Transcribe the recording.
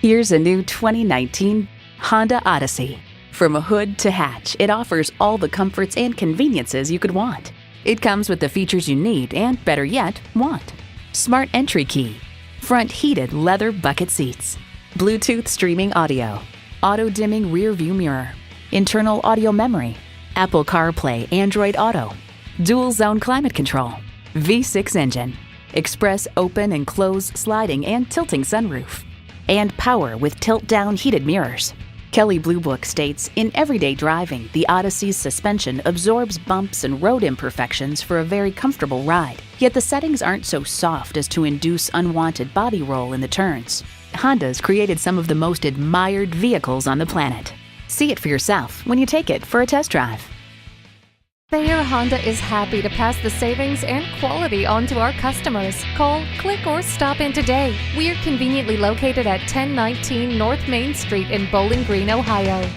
Here's a new 2019 Honda Odyssey. From a hood to hatch, it offers all the comforts and conveniences you could want. It comes with the features you need and, better yet, want. Smart entry key, front heated leather bucket seats, Bluetooth streaming audio, auto-dimming rear view mirror, internal audio memory, Apple CarPlay, Android Auto, dual zone climate control, V6 engine, express open and close sliding and tilting sunroof, and power with tilt-down heated mirrors. Kelley Blue Book states, in everyday driving, the Odyssey's suspension absorbs bumps and road imperfections for a very comfortable ride. Yet the settings aren't so soft as to induce unwanted body roll in the turns. Honda's created some of the most admired vehicles on the planet. See it for yourself when you take it for a test drive. Thayer Honda is happy to pass the savings and quality on to our customers. Call, click, or stop in today. We are conveniently located at 1019 North Main Street in Bowling Green, Ohio.